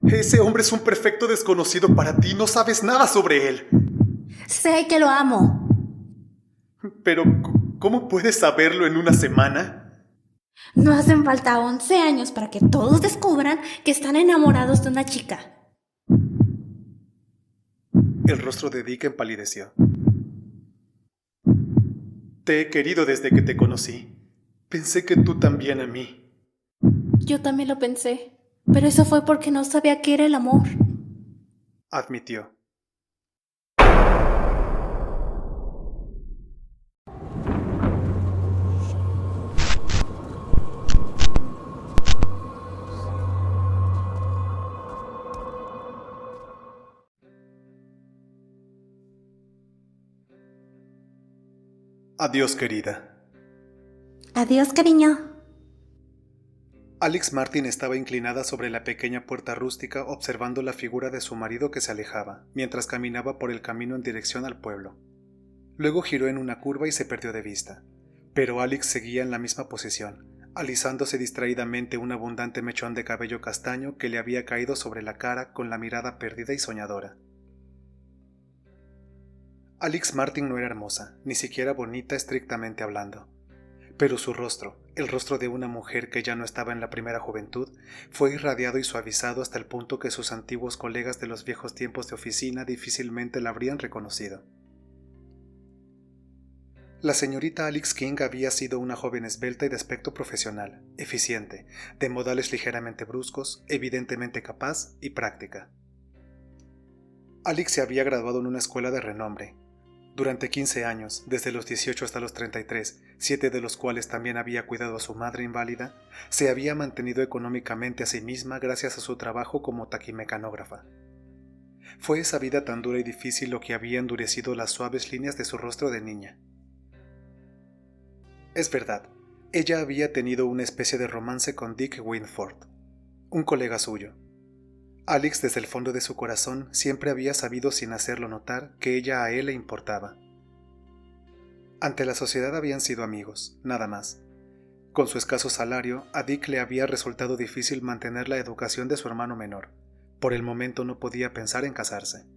Ese hombre es un perfecto desconocido para ti, no sabes nada sobre él. Sé que lo amo. Pero, ¿cómo puedes saberlo en una semana? No hacen falta 11 años para que todos descubran que están enamorados de una chica. El rostro de Dick empalideció. Te he querido desde que te conocí. Pensé que tú también a mí. Yo también lo pensé, pero eso fue porque no sabía qué era el amor. Admitió. Adiós, querida. Adiós, cariño. Alex Martin estaba inclinada sobre la pequeña puerta rústica observando la figura de su marido que se alejaba, mientras caminaba por el camino en dirección al pueblo. Luego giró en una curva y se perdió de vista. Pero Alex seguía en la misma posición, alisándose distraídamente un abundante mechón de cabello castaño que le había caído sobre la cara con la mirada perdida y soñadora. Alex Martin no era hermosa, ni siquiera bonita estrictamente hablando. Pero su rostro, el rostro de una mujer que ya no estaba en la primera juventud, fue irradiado y suavizado hasta el punto que sus antiguos colegas de los viejos tiempos de oficina difícilmente la habrían reconocido. La señorita Alex King había sido una joven esbelta y de aspecto profesional, eficiente, de modales ligeramente bruscos, evidentemente capaz y práctica. Alex se había graduado en una escuela de renombre. Durante 15 años, desde los 18 hasta los 33, 7 de los cuales también había cuidado a su madre inválida, se había mantenido económicamente a sí misma gracias a su trabajo como taquimecanógrafa. Fue esa vida tan dura y difícil lo que había endurecido las suaves líneas de su rostro de niña. Es verdad, ella había tenido una especie de romance con Dick Winford, un colega suyo. Alex, desde el fondo de su corazón, siempre había sabido sin hacerlo notar que ella a él le importaba. Ante la sociedad habían sido amigos, nada más. Con su escaso salario, a Dick le había resultado difícil mantener la educación de su hermano menor. Por el momento no podía pensar en casarse.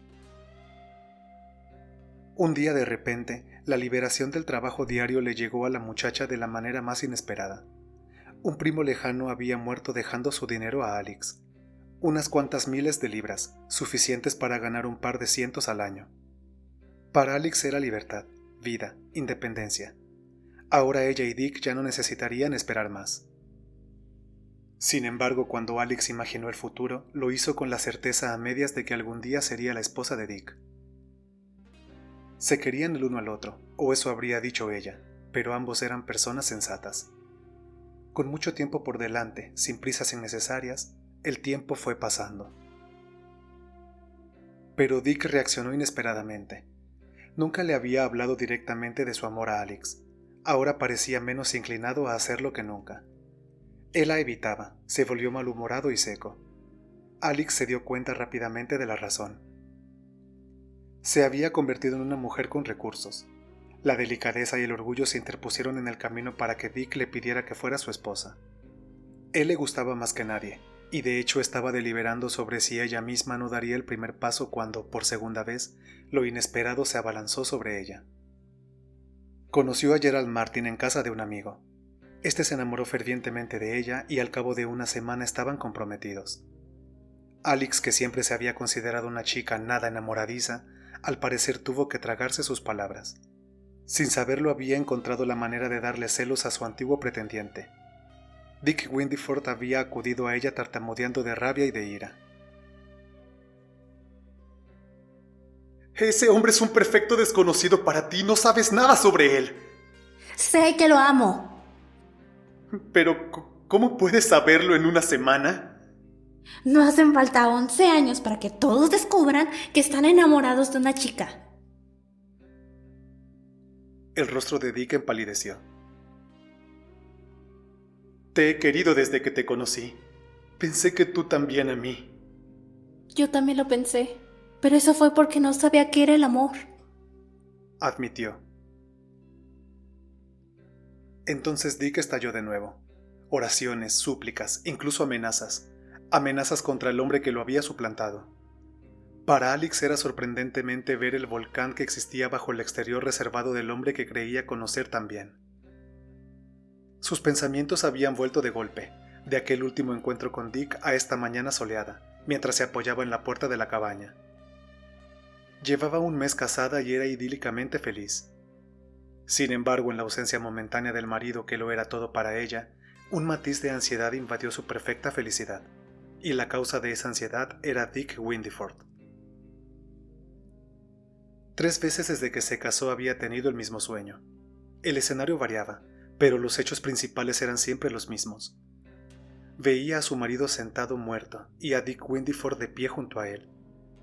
Un día de repente, la liberación del trabajo diario le llegó a la muchacha de la manera más inesperada. Un primo lejano había muerto dejando su dinero a Alex. Unas cuantas miles de libras, suficientes para ganar un par de cientos al año. Para Alex era libertad, vida, independencia. Ahora ella y Dick ya no necesitarían esperar más. Sin embargo, cuando Alex imaginó el futuro, lo hizo con la certeza a medias de que algún día sería la esposa de Dick. Se querían el uno al otro, o eso habría dicho ella, pero ambos eran personas sensatas. Con mucho tiempo por delante, sin prisas innecesarias, el tiempo fue pasando. Pero Dick reaccionó inesperadamente. Nunca le había hablado directamente de su amor a Alex. Ahora parecía menos inclinado a hacerlo que nunca. Él la evitaba, se volvió malhumorado y seco. Alex se dio cuenta rápidamente de la razón. Se había convertido en una mujer con recursos. La delicadeza y el orgullo se interpusieron en el camino para que Dick le pidiera que fuera su esposa. Él le gustaba más que nadie, y de hecho estaba deliberando sobre si ella misma no daría el primer paso cuando, por segunda vez, lo inesperado se abalanzó sobre ella. Conoció a Gerald Martin en casa de un amigo. Este se enamoró fervientemente de ella y al cabo de una semana estaban comprometidos. Alex, que siempre se había considerado una chica nada enamoradiza, al parecer tuvo que tragarse sus palabras. Sin saberlo había encontrado la manera de darle celos a su antiguo pretendiente. Dick Windyford había acudido a ella tartamudeando de rabia y de ira. Ese hombre es un perfecto desconocido para ti, no sabes nada sobre él. Sé que lo amo. Pero, ¿cómo puedes saberlo en una semana? No hacen falta 11 años para que todos descubran que están enamorados de una chica. El rostro de Dick empalideció. Te he querido desde que te conocí. Pensé que tú también a mí. Yo también lo pensé, pero eso fue porque no sabía qué era el amor. Admitió. Entonces Dick estalló de nuevo. Oraciones, súplicas, incluso amenazas. amenazas contra el hombre que lo había suplantado. Para Alex era sorprendentemente ver el volcán que existía bajo el exterior reservado del hombre que creía conocer tan bien. Sus pensamientos habían vuelto de golpe, de aquel último encuentro con Dick a esta mañana soleada, mientras se apoyaba en la puerta de la cabaña. Llevaba un mes casada y era idílicamente feliz. Sin embargo, en la ausencia momentánea del marido que lo era todo para ella, un matiz de ansiedad invadió su perfecta felicidad, y la causa de esa ansiedad era Dick Windyford. 3 veces desde que se casó había tenido el mismo sueño. El escenario variaba, pero los hechos principales eran siempre los mismos. Veía a su marido sentado muerto y a Dick Windyford de pie junto a él,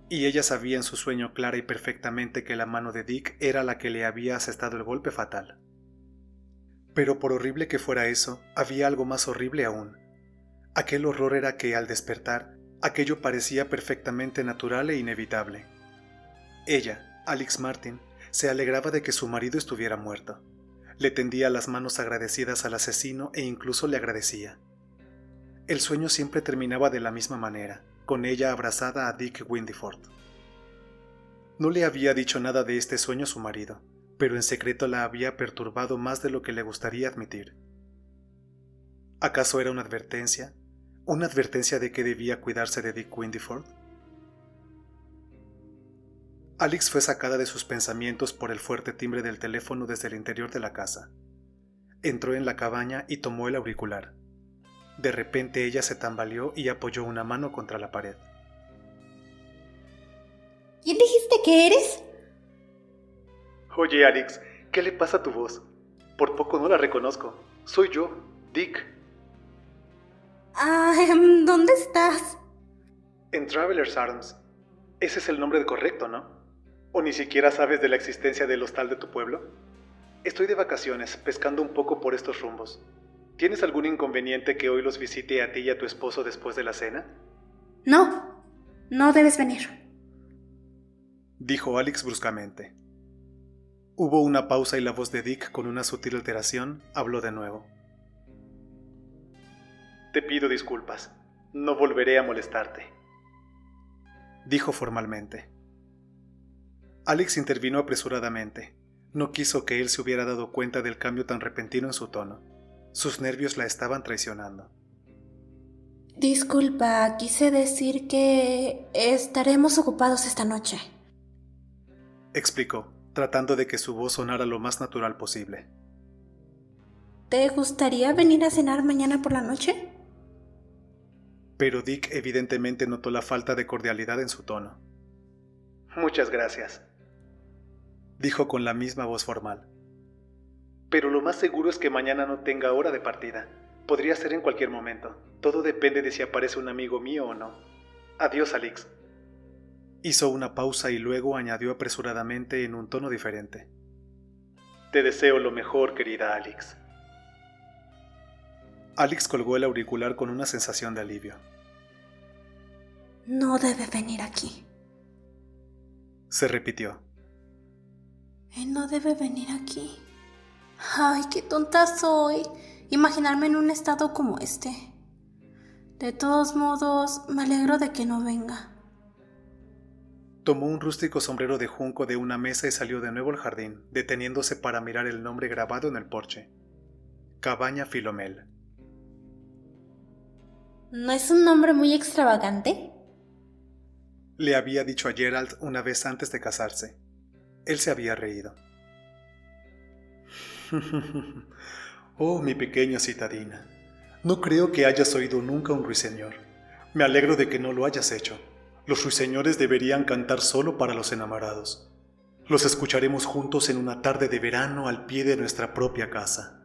y ella sabía en su sueño clara y perfectamente que la mano de Dick era la que le había asestado el golpe fatal. Pero por horrible que fuera eso, había algo más horrible aún. Aquel horror era que, al despertar, aquello parecía perfectamente natural e inevitable. Ella, Alex Martin, se alegraba de que su marido estuviera muerto. Le tendía las manos agradecidas al asesino e incluso le agradecía. El sueño siempre terminaba de la misma manera, con ella abrazada a Dick Windyford. No le había dicho nada de este sueño a su marido, pero en secreto la había perturbado más de lo que le gustaría admitir. ¿Acaso era una advertencia? ¿Una advertencia de que debía cuidarse de Dick Windyford? Alex fue sacada de sus pensamientos por el fuerte timbre del teléfono desde el interior de la casa. Entró en la cabaña y tomó el auricular. De repente ella se tambaleó y apoyó una mano contra la pared. ¿Quién dijiste que eres? Oye, Alex, ¿qué le pasa a tu voz? Por poco no la reconozco. Soy yo, Dick. ¿Dónde estás? En Traveler's Arms. Ese es el nombre correcto, ¿no? ¿O ni siquiera sabes de la existencia del hostal de tu pueblo? Estoy de vacaciones, pescando un poco por estos rumbos. ¿Tienes algún inconveniente que hoy los visite a ti y a tu esposo después de la cena? No, no debes venir, dijo Alex bruscamente. Hubo una pausa y la voz de Dick, con una sutil alteración, habló de nuevo. Te pido disculpas. No volveré a molestarte, dijo formalmente. Alex intervino apresuradamente. No quiso que él se hubiera dado cuenta del cambio tan repentino en su tono. Sus nervios la estaban traicionando. Disculpa, quise decir que estaremos ocupados esta noche, explicó, tratando de que su voz sonara lo más natural posible. ¿Te gustaría venir a cenar mañana por la noche? Pero Dick evidentemente notó la falta de cordialidad en su tono. Muchas gracias, dijo con la misma voz formal. Pero lo más seguro es que mañana no tenga hora de partida. Podría ser en cualquier momento. Todo depende de si aparece un amigo mío o no. Adiós, Alex. Hizo una pausa y luego añadió apresuradamente en un tono diferente. Te deseo lo mejor, querida Alex. Alex colgó el auricular con una sensación de alivio. No debe venir aquí, se repitió. Él no debe venir aquí. Ay, qué tonta soy. Imaginarme en un estado como este. De todos modos, me alegro de que no venga. Tomó un rústico sombrero de junco de una mesa y salió de nuevo al jardín, deteniéndose para mirar el nombre grabado en el porche. Cabaña Philomel. ¿No es un nombre muy extravagante? Le había dicho a Gerald una vez antes de casarse. Él se había reído. Oh, mi pequeña citadina, no creo que hayas oído nunca un ruiseñor. Me alegro de que no lo hayas hecho. Los ruiseñores deberían cantar solo para los enamorados. Los escucharemos juntos en una tarde de verano al pie de nuestra propia casa,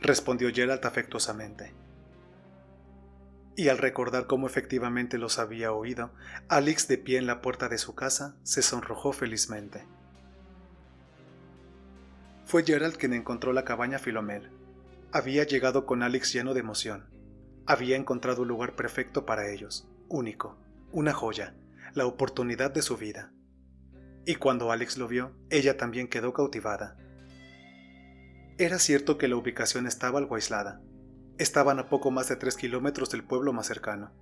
respondió Gerald afectuosamente. Y al recordar cómo efectivamente los había oído, Alex, de pie en la puerta de su casa, se sonrojó felizmente. Fue Gerald quien encontró la cabaña Philomel. Había llegado con Alex lleno de emoción. Había encontrado un lugar perfecto para ellos, único, una joya, la oportunidad de su vida. Y cuando Alex lo vio, ella también quedó cautivada. Era cierto que la ubicación estaba algo aislada, Estaban a poco más de 3 kilómetros del pueblo más cercano,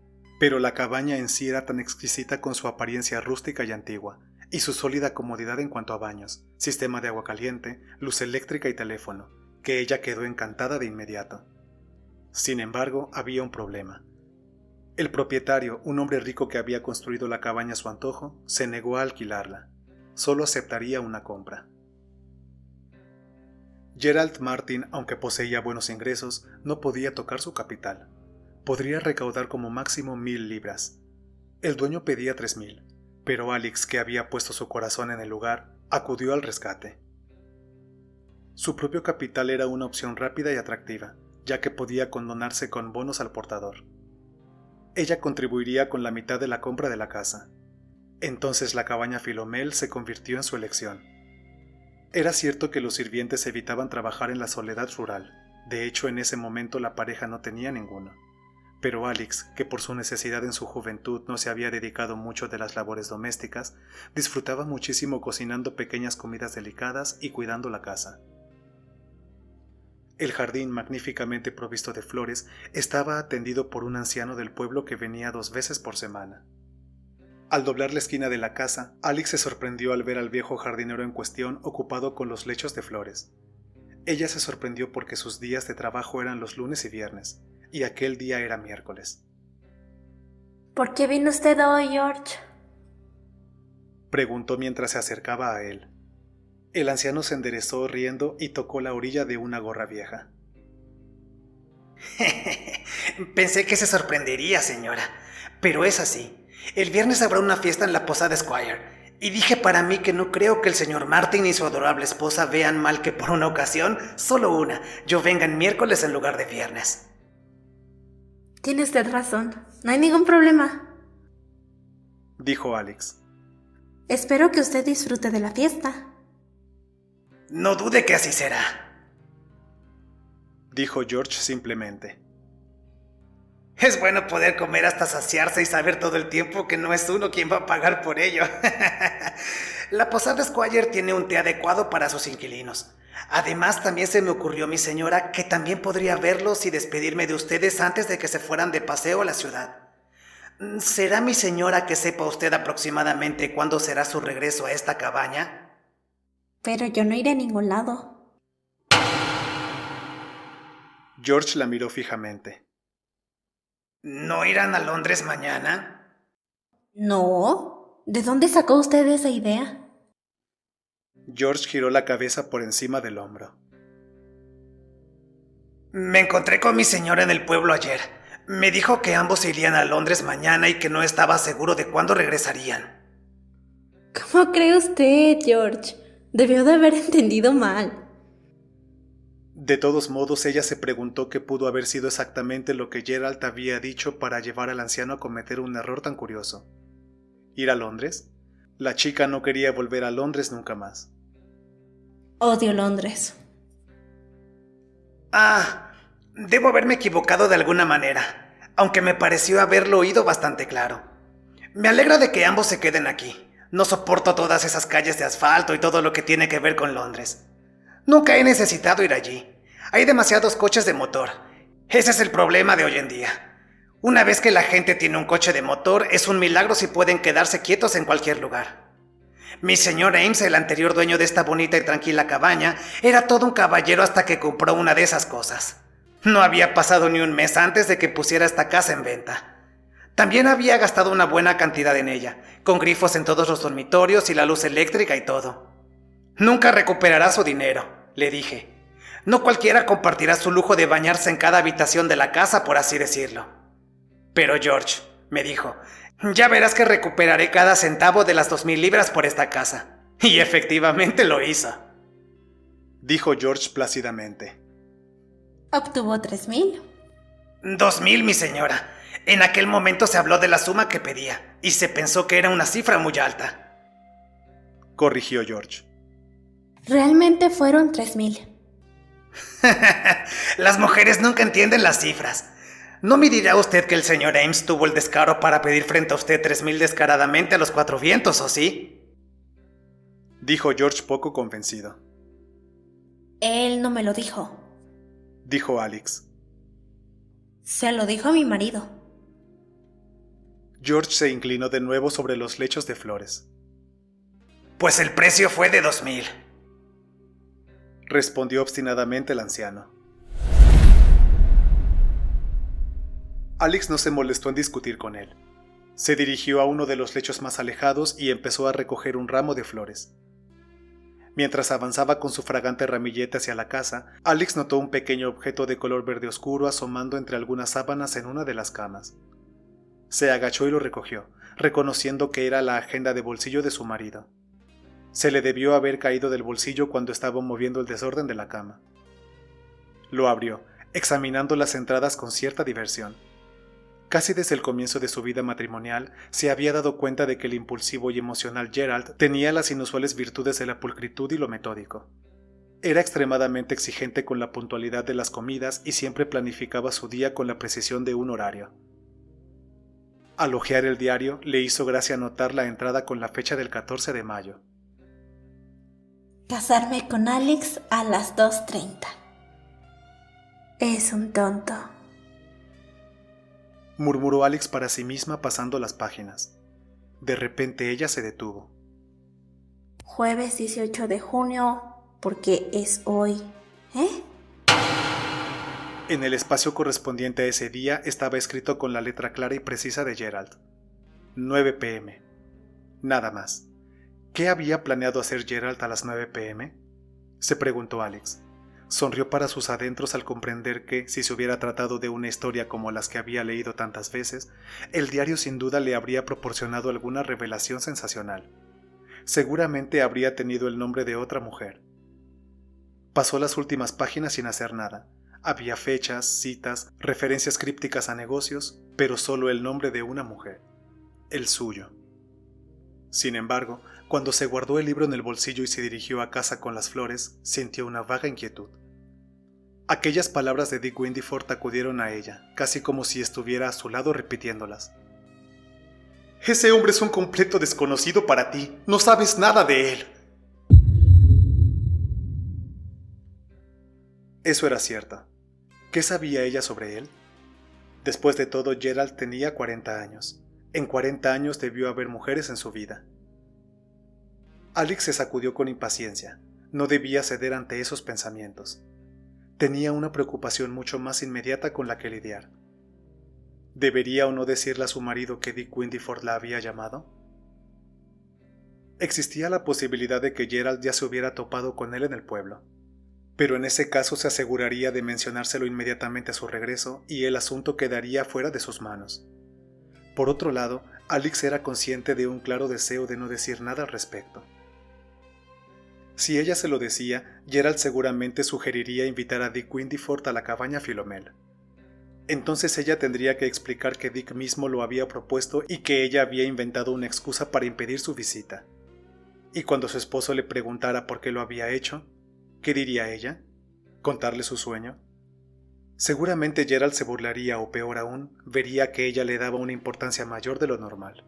pero la cabaña en sí era tan exquisita con su apariencia rústica y antigua, y su sólida comodidad en cuanto a baños, sistema de agua caliente, luz eléctrica y teléfono, que ella quedó encantada de inmediato. Sin embargo, había un problema. El propietario, un hombre rico que había construido la cabaña a su antojo, se negó a alquilarla. Solo aceptaría una compra. Gerald Martin, aunque poseía buenos ingresos, no podía tocar su capital. Podría recaudar como máximo 1,000 libras. El dueño pedía 3,000, pero Alex, que había puesto su corazón en el lugar, acudió al rescate. Su propio capital era una opción rápida y atractiva, ya que podía condonarse con bonos al portador. Ella contribuiría con la mitad de la compra de la casa. Entonces la cabaña Philomel se convirtió en su elección. Era cierto que los sirvientes evitaban trabajar en la soledad rural. De hecho, en ese momento la pareja no tenía ninguno. Pero Alex, que por su necesidad en su juventud no se había dedicado mucho de las labores domésticas, disfrutaba muchísimo cocinando pequeñas comidas delicadas y cuidando la casa. El jardín, magníficamente provisto de flores, estaba atendido por un anciano del pueblo que venía 2 veces por semana. Al doblar la esquina de la casa, Alex se sorprendió al ver al viejo jardinero en cuestión ocupado con los lechos de flores. Ella se sorprendió porque sus días de trabajo eran los lunes y viernes, y aquel día era miércoles. ¿Por qué vino usted hoy, George? Preguntó mientras se acercaba a él. El anciano se enderezó riendo y tocó la orilla de una gorra vieja. Pensé que se sorprendería, señora, pero es así. El viernes habrá una fiesta en la posada Squire, y dije para mí que no creo que el señor Martin y su adorable esposa vean mal que por una ocasión, solo una, yo venga en miércoles en lugar de viernes. Tiene usted razón, no hay ningún problema, dijo Alex. Espero que usted disfrute de la fiesta. No dude que así será, dijo George simplemente. Es bueno poder comer hasta saciarse y saber todo el tiempo que no es uno quien va a pagar por ello. La posada Squire tiene un té adecuado para sus inquilinos. Además, también se me ocurrió, mi señora, que también podría verlos y despedirme de ustedes antes de que se fueran de paseo a la ciudad. ¿Será, mi señora, que sepa usted aproximadamente cuándo será su regreso a esta cabaña? Pero yo no iré a ningún lado. George la miró fijamente. ¿No irán a Londres mañana? No. ¿De dónde sacó usted esa idea? George giró la cabeza por encima del hombro. Me encontré con mi señora en el pueblo ayer. Me dijo que ambos irían a Londres mañana y que no estaba seguro de cuándo regresarían. ¿Cómo cree usted, George? Debió de haber entendido mal. De todos modos, ella se preguntó qué pudo haber sido exactamente lo que Gerald había dicho para llevar al anciano a cometer un error tan curioso. ¿Ir a Londres? La chica no quería volver a Londres nunca más. Odio Londres. Debo haberme equivocado de alguna manera, aunque me pareció haberlo oído bastante claro. Me alegra de que ambos se queden aquí. No soporto todas esas calles de asfalto y todo lo que tiene que ver con Londres. Nunca he necesitado ir allí. Hay demasiados coches de motor. Ese es el problema de hoy en día. Una vez que la gente tiene un coche de motor, es un milagro si pueden quedarse quietos en cualquier lugar. Mi señor Ames, el anterior dueño de esta bonita y tranquila cabaña, era todo un caballero hasta que compró una de esas cosas. No había pasado ni un mes antes de que pusiera esta casa en venta. También había gastado una buena cantidad en ella, con grifos en todos los dormitorios y la luz eléctrica y todo. Nunca recuperará su dinero, le dije. No cualquiera compartirá su lujo de bañarse en cada habitación de la casa, por así decirlo. Pero George, me dijo, ya verás que recuperaré cada centavo de las 2,000 libras por esta casa. Y efectivamente lo hizo. Dijo George plácidamente. Obtuvo 3,000. 2,000, mi señora. En aquel momento se habló de la suma que pedía, y se pensó que era una cifra muy alta. Corrigió George. Realmente fueron 3,000. Las mujeres nunca entienden las cifras. ¿No me dirá usted que el señor Ames tuvo el descaro para pedir frente a usted 3,000 descaradamente a los 4 vientos, ¿o sí? Dijo George poco convencido. Él no me lo dijo. Dijo Alex. Se lo dijo a mi marido. George se inclinó de nuevo sobre los lechos de flores. Pues el precio fue de 2,000. Respondió obstinadamente el anciano. Alex no se molestó en discutir con él. Se dirigió a uno de los lechos más alejados y empezó a recoger un ramo de flores. Mientras avanzaba con su fragante ramillete hacia la casa, Alex notó un pequeño objeto de color verde oscuro asomando entre algunas sábanas en una de las camas. Se agachó y lo recogió, reconociendo que era la agenda de bolsillo de su marido. Se le debió haber caído del bolsillo cuando estaba moviendo el desorden de la cama. Lo abrió, examinando las entradas con cierta diversión. Casi desde el comienzo de su vida matrimonial, se había dado cuenta de que el impulsivo y emocional Gerald tenía las inusuales virtudes de la pulcritud y lo metódico. Era extremadamente exigente con la puntualidad de las comidas y siempre planificaba su día con la precisión de un horario. Al hojear el diario, le hizo gracia notar la entrada con la fecha del 14 de mayo. Casarme con Alex a las 2:30. Es un tonto, murmuró Alex para sí misma pasando las páginas. De repente ella se detuvo. Jueves 18 de junio, porque es hoy, En el espacio correspondiente a ese día estaba escrito con la letra clara y precisa de Gerald. 9 p.m. Nada más. ¿Qué había planeado hacer Gerald a las 9 p.m.? Se preguntó Alex. Sonrió para sus adentros al comprender que, si se hubiera tratado de una historia como las que había leído tantas veces, el diario sin duda le habría proporcionado alguna revelación sensacional. Seguramente habría tenido el nombre de otra mujer. Pasó las últimas páginas sin hacer nada. Había fechas, citas, referencias crípticas a negocios, pero solo el nombre de una mujer. El suyo. Sin embargo, cuando se guardó el libro en el bolsillo y se dirigió a casa con las flores, sintió una vaga inquietud. Aquellas palabras de Dick Windyford acudieron a ella, casi como si estuviera a su lado repitiéndolas. «Ese hombre es un completo desconocido para ti, no sabes nada de él». Eso era cierto. ¿Qué sabía ella sobre él? Después de todo, Gerald tenía 40 años. En 40 años debió haber mujeres en su vida. Alex se sacudió con impaciencia. No debía ceder ante esos pensamientos. Tenía una preocupación mucho más inmediata con la que lidiar. ¿Debería o no decirle a su marido que Dick Windyford la había llamado? Existía la posibilidad de que Gerald ya se hubiera topado con él en el pueblo. Pero en ese caso se aseguraría de mencionárselo inmediatamente a su regreso y el asunto quedaría fuera de sus manos. Por otro lado, Alex era consciente de un claro deseo de no decir nada al respecto. Si ella se lo decía, Gerald seguramente sugeriría invitar a Dick Windyford a la cabaña Philomel. Entonces ella tendría que explicar que Dick mismo lo había propuesto y que ella había inventado una excusa para impedir su visita. Y cuando su esposo le preguntara por qué lo había hecho, ¿qué diría ella? ¿Contarle su sueño? Seguramente Gerald se burlaría o peor aún, vería que ella le daba una importancia mayor de lo normal.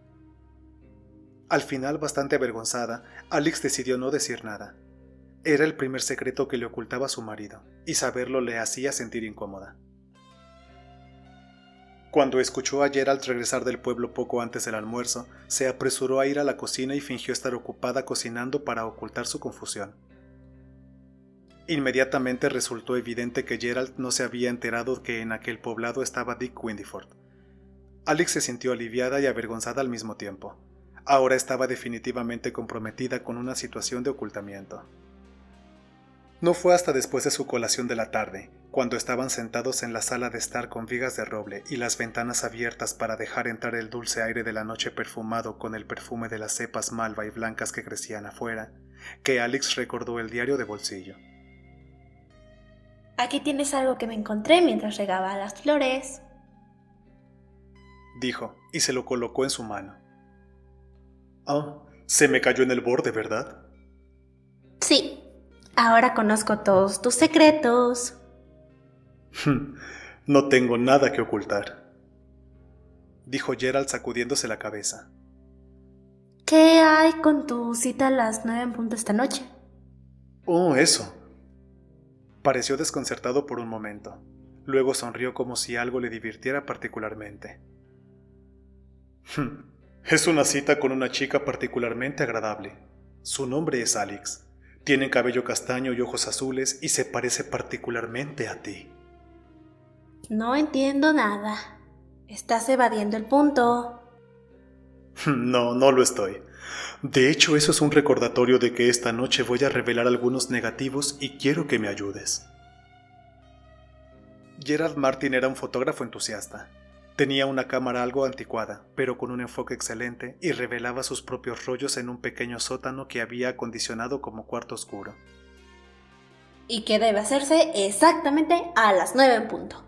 Al final, bastante avergonzada, Alex decidió no decir nada. Era el primer secreto que le ocultaba a su marido, y saberlo le hacía sentir incómoda. Cuando escuchó a Gerald regresar del pueblo poco antes del almuerzo, se apresuró a ir a la cocina y fingió estar ocupada cocinando para ocultar su confusión. Inmediatamente resultó evidente que Gerald no se había enterado que en aquel poblado estaba Dick Windyford. Alex se sintió aliviada y avergonzada al mismo tiempo. Ahora estaba definitivamente comprometida con una situación de ocultamiento. No fue hasta después de su colación de la tarde, cuando estaban sentados en la sala de estar con vigas de roble y las ventanas abiertas para dejar entrar el dulce aire de la noche perfumado con el perfume de las cepas malva y blancas que crecían afuera, que Alex recordó el diario de bolsillo. Aquí tienes algo que me encontré mientras regaba las flores, dijo, y se lo colocó en su mano. Se me cayó en el borde, ¿verdad? Sí, ahora conozco todos tus secretos. No tengo nada que ocultar, dijo Gerald sacudiéndose la cabeza. ¿Qué hay con tu cita a las 9 en punto esta noche? Eso. Pareció desconcertado por un momento. Luego sonrió como si algo le divirtiera particularmente. Es una cita con una chica particularmente agradable. Su nombre es Alex. Tiene cabello castaño y ojos azules y se parece particularmente a ti. No entiendo nada. Estás evadiendo el punto. No, no lo estoy. De hecho, eso es un recordatorio de que esta noche voy a revelar algunos negativos y quiero que me ayudes. Gerald Martin era un fotógrafo entusiasta. Tenía una cámara algo anticuada, pero con un enfoque excelente, y revelaba sus propios rollos en un pequeño sótano que había acondicionado como cuarto oscuro. Y que debe hacerse exactamente a las 9 en punto.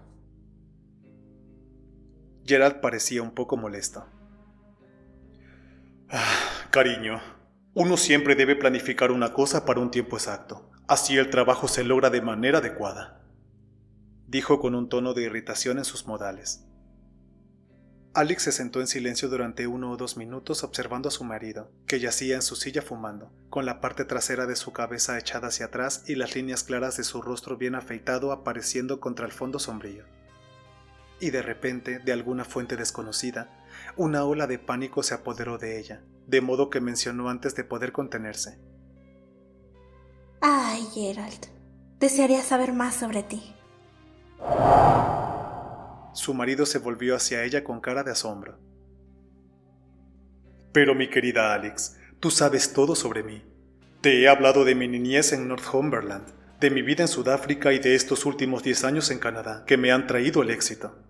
Gerald parecía un poco molesto. Cariño, uno siempre debe planificar una cosa para un tiempo exacto. Así el trabajo se logra de manera adecuada, dijo con un tono de irritación en sus modales. Alex se sentó en silencio durante 1 o 2 minutos observando a su marido, que yacía en su silla fumando, con la parte trasera de su cabeza echada hacia atrás y las líneas claras de su rostro bien afeitado apareciendo contra el fondo sombrío. Y de repente, de alguna fuente desconocida, una ola de pánico se apoderó de ella, de modo que mencionó antes de poder contenerse. Ay, Gerald, desearía saber más sobre ti. Su marido se volvió hacia ella con cara de asombro. Pero mi querida Alex, tú sabes todo sobre mí. Te he hablado de mi niñez en Northumberland, de mi vida en Sudáfrica y de estos últimos 10 años en Canadá, que me han traído el éxito.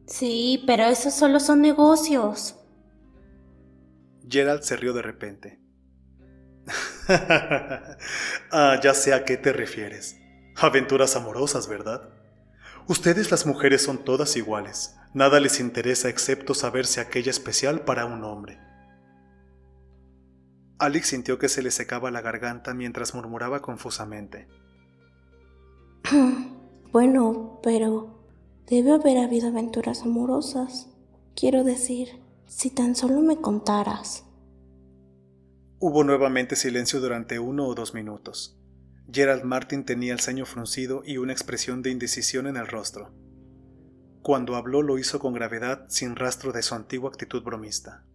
Sí, pero esos solo son negocios. Gerald se rió de repente. Ya sé a qué te refieres. Aventuras amorosas, ¿verdad? Ustedes las mujeres son todas iguales. Nada les interesa excepto saberse aquella especial para un hombre. Alex sintió que se le secaba la garganta mientras murmuraba confusamente. Bueno, pero debe haber habido aventuras amorosas. Quiero decir, si tan solo me contaras. Hubo nuevamente silencio durante 1 o 2 minutos. Gerald Martin tenía el ceño fruncido y una expresión de indecisión en el rostro. Cuando habló lo hizo con gravedad, sin rastro de su antigua actitud bromista.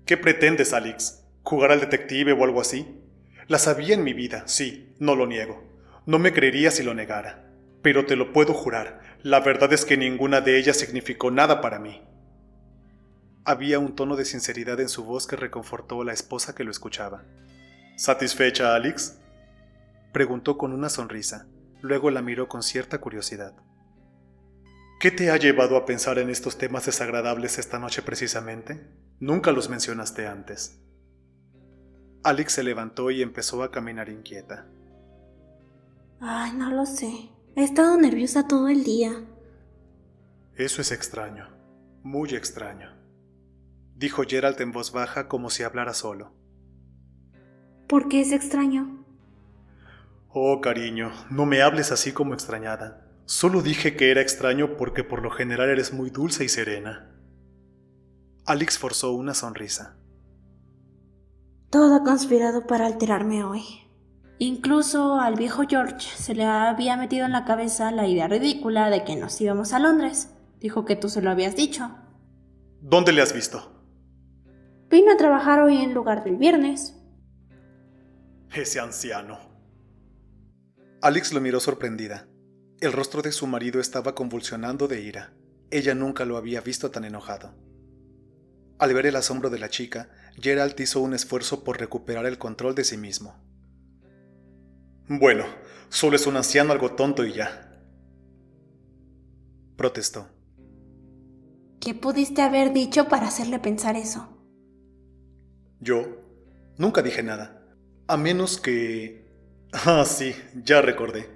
¿Qué pretendes, Alex? ¿Jugar al detective o algo así? Las había en mi vida, sí, no lo niego. No me creería si lo negara. Pero te lo puedo jurar, la verdad es que ninguna de ellas significó nada para mí. Había un tono de sinceridad en su voz que reconfortó a la esposa que lo escuchaba. ¿Satisfecha, Alex?, preguntó con una sonrisa. Luego la miró con cierta curiosidad. ¿Qué te ha llevado a pensar en estos temas desagradables esta noche precisamente? Nunca los mencionaste antes. Alex se levantó y empezó a caminar inquieta. Ay, no lo sé. He estado nerviosa todo el día. Eso es extraño, muy extraño, dijo Gerald en voz baja como si hablara solo. ¿Por qué es extraño? Oh, cariño, no me hables así como extrañada. Solo dije que era extraño porque por lo general eres muy dulce y serena. Alex forzó una sonrisa. Todo ha conspirado para alterarme hoy. Incluso al viejo George se le había metido en la cabeza la idea ridícula de que nos íbamos a Londres. Dijo que tú se lo habías dicho. ¿Dónde le has visto? Vino a trabajar hoy en lugar del viernes. Ese anciano. Alex lo miró sorprendida. El rostro de su marido estaba convulsionando de ira. Ella nunca lo había visto tan enojado. Al ver el asombro de la chica, Gerald hizo un esfuerzo por recuperar el control de sí mismo. Bueno, solo es un anciano algo tonto y ya, protestó. ¿Qué pudiste haber dicho para hacerle pensar eso? Yo nunca dije nada, a menos que... sí, ya recordé.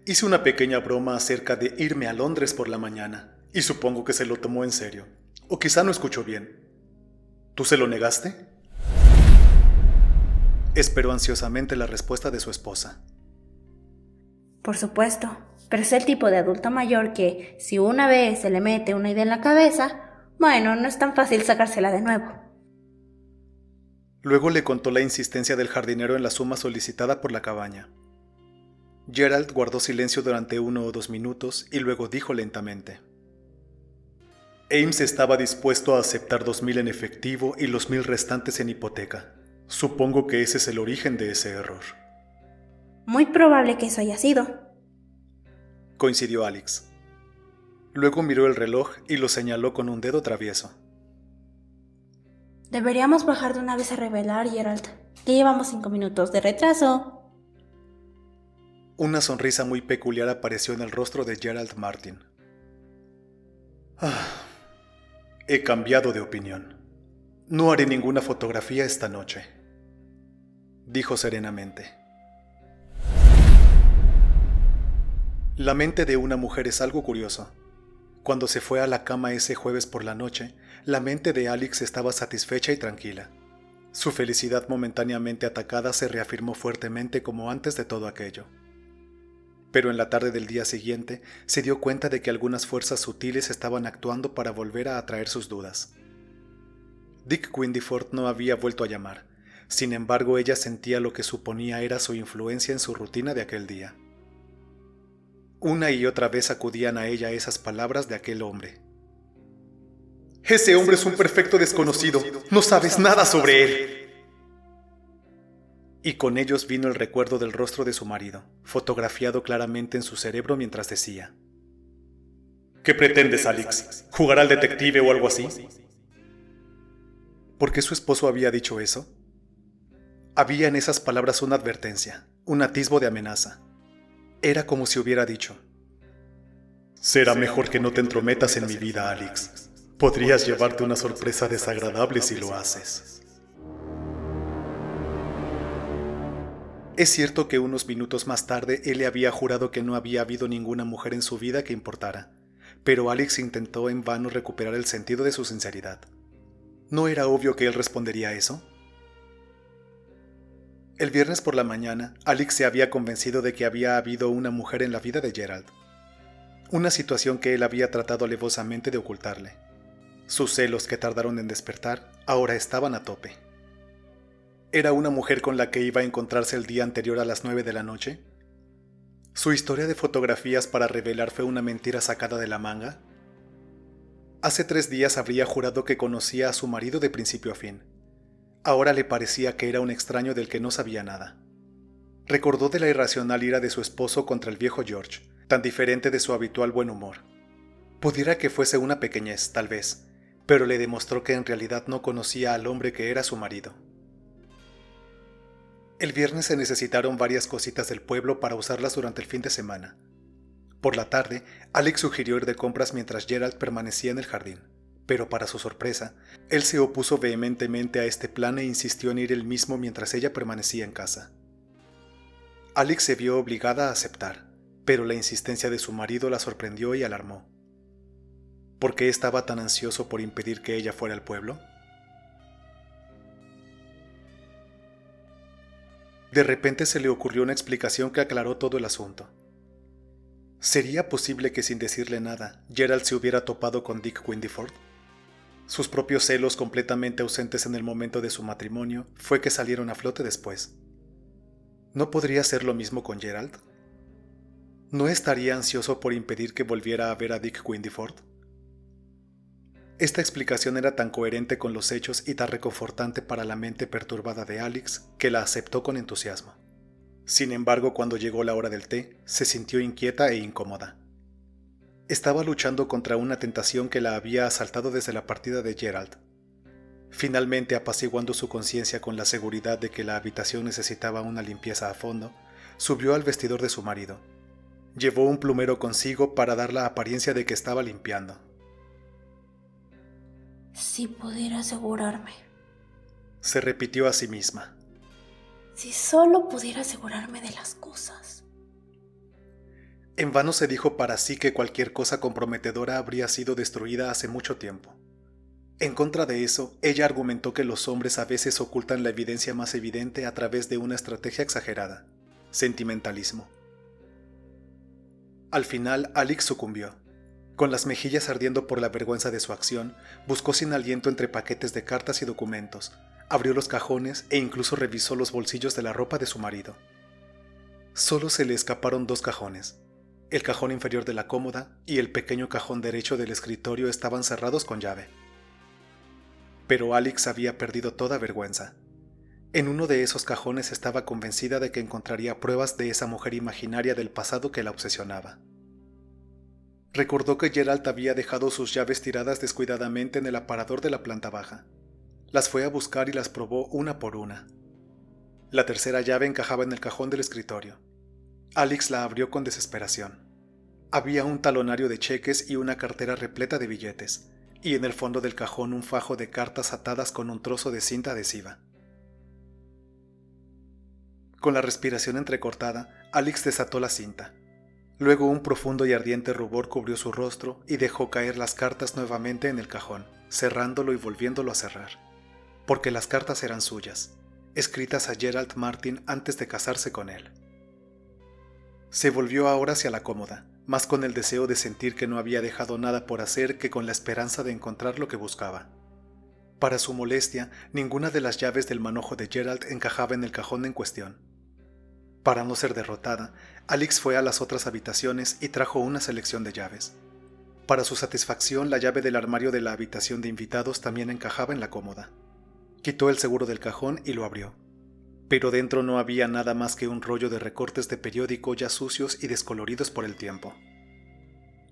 Hice una pequeña broma acerca de irme a Londres por la mañana, y supongo que se lo tomó en serio, o quizá no escuchó bien. ¿Tú se lo negaste? Esperó ansiosamente la respuesta de su esposa. Por supuesto, pero es el tipo de adulto mayor que, si una vez se le mete una idea en la cabeza, bueno, no es tan fácil sacársela de nuevo. Luego le contó la insistencia del jardinero en la suma solicitada por la cabaña. Gerald guardó silencio durante 1 o 2 minutos y luego dijo lentamente: Ames estaba dispuesto a aceptar 2,000 en efectivo y los 1,000 restantes en hipoteca. Supongo que ese es el origen de ese error. Muy probable que eso haya sido, coincidió Alex. Luego miró el reloj y lo señaló con un dedo travieso. Deberíamos bajar de una vez a revelar, Gerald. Ya llevamos 5 minutos de retraso. Una sonrisa muy peculiar apareció en el rostro de Gerald Martin. He cambiado de opinión. No haré ninguna fotografía esta noche, dijo serenamente. La mente de una mujer es algo curioso. Cuando se fue a la cama ese jueves por la noche, la mente de Alex estaba satisfecha y tranquila. Su felicidad momentáneamente atacada se reafirmó fuertemente como antes de todo aquello. Pero en la tarde del día siguiente se dio cuenta de que algunas fuerzas sutiles estaban actuando para volver a atraer sus dudas. Dick Windiford no había vuelto a llamar. Sin embargo, ella sentía lo que suponía era su influencia en su rutina de aquel día. Una y otra vez acudían a ella esas palabras de aquel hombre. Ese hombre es un perfecto desconocido. No sabes nada sobre él. Y con ellos vino el recuerdo del rostro de su marido, fotografiado claramente en su cerebro mientras decía: ¿Qué pretendes, Alex? ¿Jugar al detective o algo así? ¿Por qué su esposo había dicho eso? Había en esas palabras una advertencia, un atisbo de amenaza. Era como si hubiera dicho: será mejor que no te entrometas en mi vida, Alex. Podrías llevarte una sorpresa desagradable si lo haces. Es cierto que unos minutos más tarde él le había jurado que no había habido ninguna mujer en su vida que importara, pero Alex intentó en vano recuperar el sentido de su sinceridad. ¿No era obvio que él respondería eso? El viernes por la mañana, Alex se había convencido de que había habido una mujer en la vida de Gerald. Una situación que él había tratado alevosamente de ocultarle. Sus celos, que tardaron en despertar, ahora estaban a tope. ¿Era una mujer con la que iba a encontrarse el día anterior a las 9 de la noche? ¿Su historia de fotografías para revelar fue una mentira sacada de la manga? Hace 3 días habría jurado que conocía a su marido de principio a fin. Ahora le parecía que era un extraño del que no sabía nada. Recordó de la irracional ira de su esposo contra el viejo George, tan diferente de su habitual buen humor. Pudiera que fuese una pequeñez, tal vez, pero le demostró que en realidad no conocía al hombre que era su marido. El viernes se necesitaron varias cositas del pueblo para usarlas durante el fin de semana. Por la tarde, Alex sugirió ir de compras mientras Gerald permanecía en el jardín, pero para su sorpresa, él se opuso vehementemente a este plan e insistió en ir él mismo mientras ella permanecía en casa. Alex se vio obligada a aceptar, pero la insistencia de su marido la sorprendió y alarmó. ¿Por qué estaba tan ansioso por impedir que ella fuera al pueblo? De repente se le ocurrió una explicación que aclaró todo el asunto. ¿Sería posible que sin decirle nada, Gerald se hubiera topado con Dick Windiford? Sus propios celos, completamente ausentes en el momento de su matrimonio, fue que salieron a flote después. ¿No podría ser lo mismo con Gerald? ¿No estaría ansioso por impedir que volviera a ver a Dick Windiford? Esta explicación era tan coherente con los hechos y tan reconfortante para la mente perturbada de Alex que la aceptó con entusiasmo. Sin embargo, cuando llegó la hora del té, se sintió inquieta e incómoda. Estaba luchando contra una tentación que la había asaltado desde la partida de Gerald. Finalmente, apaciguando su conciencia con la seguridad de que la habitación necesitaba una limpieza a fondo, subió al vestidor de su marido. Llevó un plumero consigo para dar la apariencia de que estaba limpiando. Si pudiera asegurarme. Se repitió a sí misma. Si solo pudiera asegurarme de las cosas. En vano se dijo para sí que cualquier cosa comprometedora habría sido destruida hace mucho tiempo. En contra de eso, ella argumentó que los hombres a veces ocultan la evidencia más evidente a través de una estrategia exagerada: sentimentalismo. Al final, Alex sucumbió. Con las mejillas ardiendo por la vergüenza de su acción, buscó sin aliento entre paquetes de cartas y documentos, abrió los cajones e incluso revisó los bolsillos de la ropa de su marido. Solo se le escaparon 2 cajones. El cajón inferior de la cómoda y el pequeño cajón derecho del escritorio estaban cerrados con llave. Pero Alix había perdido toda vergüenza. En uno de esos cajones estaba convencida de que encontraría pruebas de esa mujer imaginaria del pasado que la obsesionaba. Recordó que Gerald había dejado sus llaves tiradas descuidadamente en el aparador de la planta baja. Las fue a buscar y las probó una por una. La tercera llave encajaba en el cajón del escritorio. Alix la abrió con desesperación. Había un talonario de cheques y una cartera repleta de billetes, y en el fondo del cajón un fajo de cartas atadas con un trozo de cinta adhesiva. Con la respiración entrecortada, Alix desató la cinta. Luego un profundo y ardiente rubor cubrió su rostro y dejó caer las cartas nuevamente en el cajón, cerrándolo y volviéndolo a cerrar. Porque las cartas eran suyas, escritas a Gerald Martin antes de casarse con él. Se volvió ahora hacia la cómoda, más con el deseo de sentir que no había dejado nada por hacer que con la esperanza de encontrar lo que buscaba. Para su molestia, ninguna de las llaves del manojo de Gerald encajaba en el cajón en cuestión. Para no ser derrotada, Alix fue a las otras habitaciones y trajo una selección de llaves. Para su satisfacción, la llave del armario de la habitación de invitados también encajaba en la cómoda. Quitó el seguro del cajón y lo abrió. Pero dentro no había nada más que un rollo de recortes de periódico ya sucios y descoloridos por el tiempo.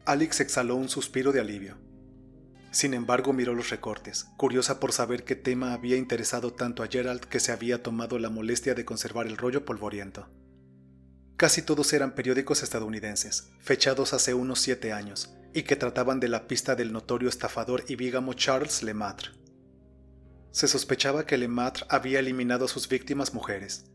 Alix exhaló un suspiro de alivio. Sin embargo, miró los recortes, curiosa por saber qué tema había interesado tanto a Gerald que se había tomado la molestia de conservar el rollo polvoriento. Casi todos eran periódicos estadounidenses, fechados hace unos 7 años, y que trataban de la pista del notorio estafador y bígamo Charles Lemaitre. Se sospechaba que Lemaitre había eliminado a sus víctimas mujeres.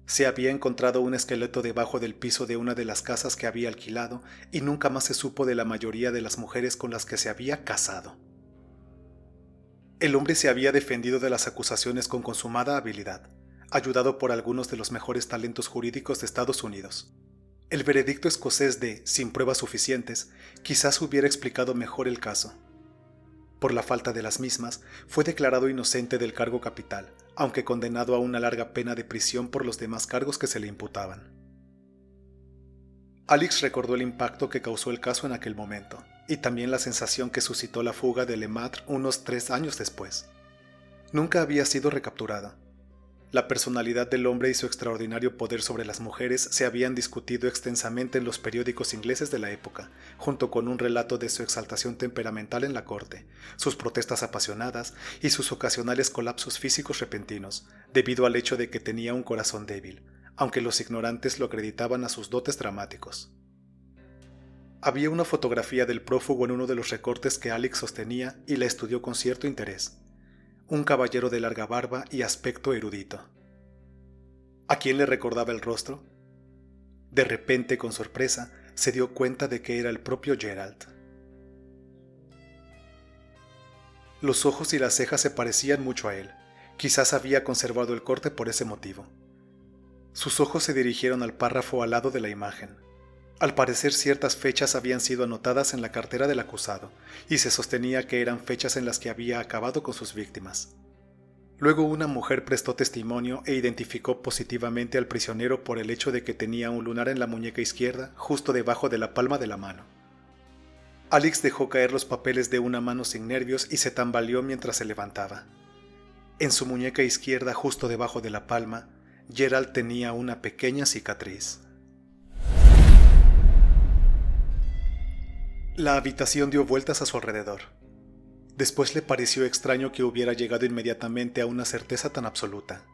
Se había encontrado un esqueleto debajo del piso de una de las casas que había alquilado y nunca más se supo de la mayoría de las mujeres con las que se había casado. El hombre se había defendido de las acusaciones con consumada habilidad, ayudado por algunos de los mejores talentos jurídicos de Estados Unidos. El veredicto escocés de «sin pruebas suficientes» quizás hubiera explicado mejor el caso. Por la falta de las mismas, fue declarado inocente del cargo capital, aunque condenado a una larga pena de prisión por los demás cargos que se le imputaban. Alix recordó el impacto que causó el caso en aquel momento, y también la sensación que suscitó la fuga de Lemaitre unos 3 años después. Nunca había sido recapturada. La personalidad del hombre y su extraordinario poder sobre las mujeres se habían discutido extensamente en los periódicos ingleses de la época, junto con un relato de su exaltación temperamental en la corte, sus protestas apasionadas y sus ocasionales colapsos físicos repentinos, debido al hecho de que tenía un corazón débil, aunque los ignorantes lo acreditaban a sus dotes dramáticos. Había una fotografía del prófugo en uno de los recortes que Alix sostenía y la estudió con cierto interés. Un caballero de larga barba y aspecto erudito. ¿A quién le recordaba el rostro? De repente, con sorpresa, se dio cuenta de que era el propio Gerald. Los ojos y las cejas se parecían mucho a él. Quizás había conservado el corte por ese motivo. Sus ojos se dirigieron al párrafo al lado de la imagen. Al parecer ciertas fechas habían sido anotadas en la cartera del acusado, y se sostenía que eran fechas en las que había acabado con sus víctimas. Luego una mujer prestó testimonio e identificó positivamente al prisionero por el hecho de que tenía un lunar en la muñeca izquierda, justo debajo de la palma de la mano. Alix dejó caer los papeles de una mano sin nervios y se tambaleó mientras se levantaba. En su muñeca izquierda, justo debajo de la palma, Gerald tenía una pequeña cicatriz. La habitación dio vueltas a su alrededor. Después le pareció extraño que hubiera llegado inmediatamente a una certeza tan absoluta.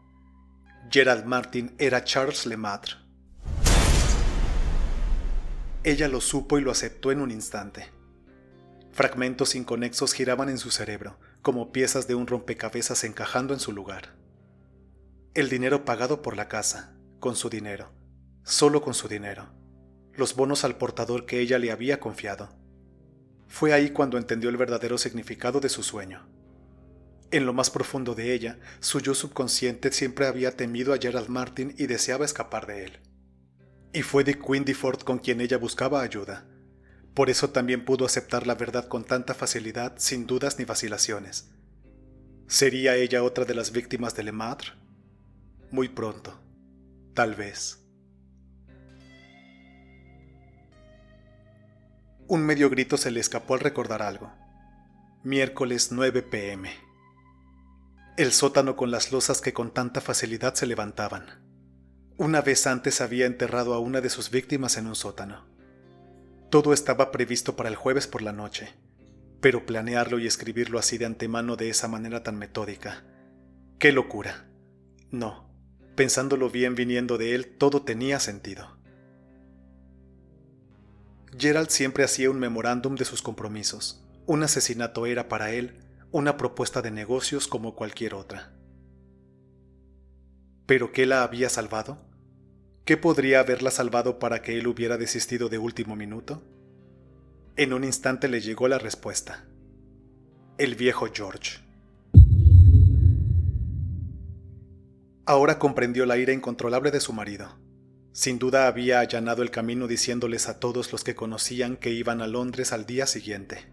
Gerald Martin era Charles Lemaitre. Ella lo supo y lo aceptó en un instante. Fragmentos inconexos giraban en su cerebro, como piezas de un rompecabezas encajando en su lugar. El dinero pagado por la casa, con su dinero, solo con su dinero. Los bonos al portador que ella le había confiado. Fue ahí cuando entendió el verdadero significado de su sueño. En lo más profundo de ella, su yo subconsciente siempre había temido a Gerald Martin y deseaba escapar de él. Y fue de Quindiford con quien ella buscaba ayuda. Por eso también pudo aceptar la verdad con tanta facilidad, sin dudas ni vacilaciones. ¿Sería ella otra de las víctimas de Lemaitre? Muy pronto, tal vez. Un medio grito se le escapó al recordar algo. Miércoles 9 p.m. El sótano con las losas que con tanta facilidad se levantaban. Una vez antes había enterrado a una de sus víctimas en un sótano. Todo estaba previsto para el jueves por la noche, pero planearlo y escribirlo así de antemano de esa manera tan metódica. ¡Qué locura! No, pensándolo bien viniendo de él, todo tenía sentido. Gerald siempre hacía un memorándum de sus compromisos. Un asesinato era para él una propuesta de negocios como cualquier otra. ¿Pero qué la había salvado? ¿Qué podría haberla salvado para que él hubiera desistido de último minuto? En un instante le llegó la respuesta. El viejo George. Ahora comprendió la ira incontrolable de su marido. Sin duda había allanado el camino diciéndoles a todos los que conocían que iban a Londres al día siguiente.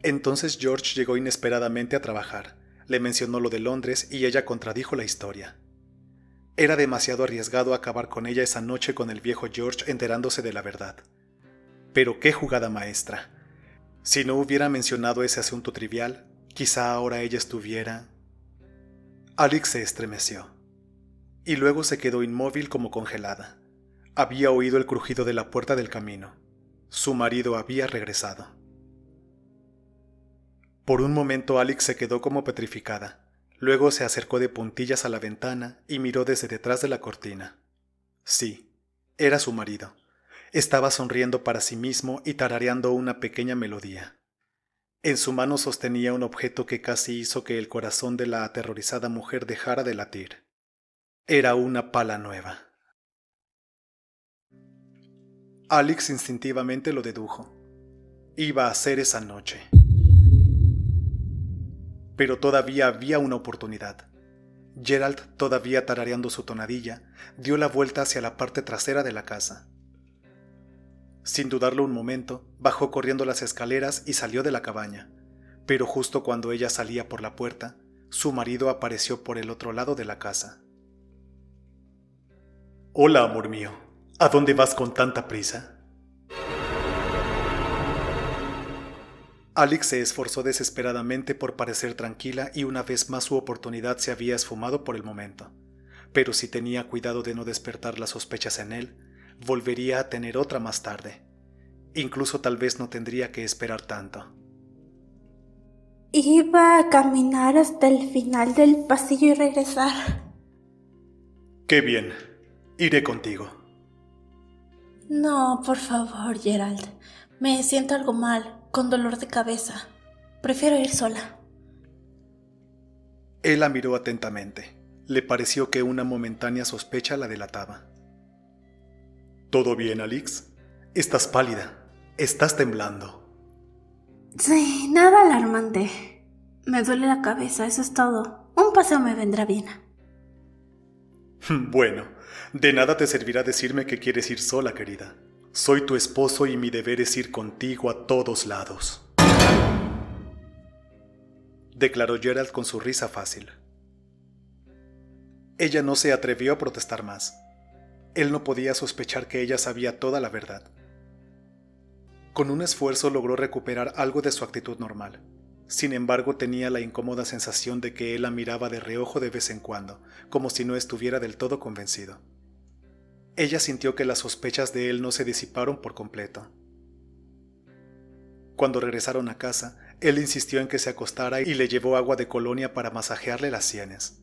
Entonces George llegó inesperadamente a trabajar, le mencionó lo de Londres y ella contradijo la historia. Era demasiado arriesgado acabar con ella esa noche con el viejo George enterándose de la verdad. Pero qué jugada maestra. Si no hubiera mencionado ese asunto trivial, quizá ahora ella estuviera... Alex se estremeció. Y luego se quedó inmóvil como congelada. Había oído el crujido de la puerta del camino. Su marido había regresado. Por un momento Alex se quedó como petrificada. Luego se acercó de puntillas a la ventana y miró desde detrás de la cortina. Sí, era su marido. Estaba sonriendo para sí mismo y tarareando una pequeña melodía. En su mano sostenía un objeto que casi hizo que el corazón de la aterrorizada mujer dejara de latir. Era una pala nueva. Alex instintivamente lo dedujo. Iba a ser esa noche. Pero todavía había una oportunidad. Gerald, todavía tarareando su tonadilla, dio la vuelta hacia la parte trasera de la casa. Sin dudarlo un momento, bajó corriendo las escaleras y salió de la cabaña, pero justo cuando ella salía por la puerta, su marido apareció por el otro lado de la casa. «Hola, amor mío. ¿A dónde vas con tanta prisa?» Alex se esforzó desesperadamente por parecer tranquila y una vez más su oportunidad se había esfumado por el momento. Pero si tenía cuidado de no despertar las sospechas en él, volvería a tener otra más tarde. Incluso tal vez no tendría que esperar tanto. Iba a caminar hasta el final del pasillo y regresar. ¡Qué bien! Iré contigo. No, por favor, Gerald. Me siento algo mal, con dolor de cabeza. Prefiero ir sola. Él la miró atentamente. Le pareció que una momentánea sospecha la delataba. ¿Todo bien, Alex? Estás pálida. Estás temblando. Sí, nada alarmante. Me duele la cabeza, eso es todo. Un paseo me vendrá bien. Bueno, de nada te servirá decirme que quieres ir sola, querida. Soy tu esposo y mi deber es ir contigo a todos lados. Declaró Gerald con su risa fácil. Ella no se atrevió a protestar más. Él no podía sospechar que ella sabía toda la verdad. Con un esfuerzo logró recuperar algo de su actitud normal. Sin embargo, tenía la incómoda sensación de que él la miraba de reojo de vez en cuando, como si no estuviera del todo convencido. Ella sintió que las sospechas de él no se disiparon por completo. Cuando regresaron a casa, él insistió en que se acostara y le llevó agua de colonia para masajearle las sienes.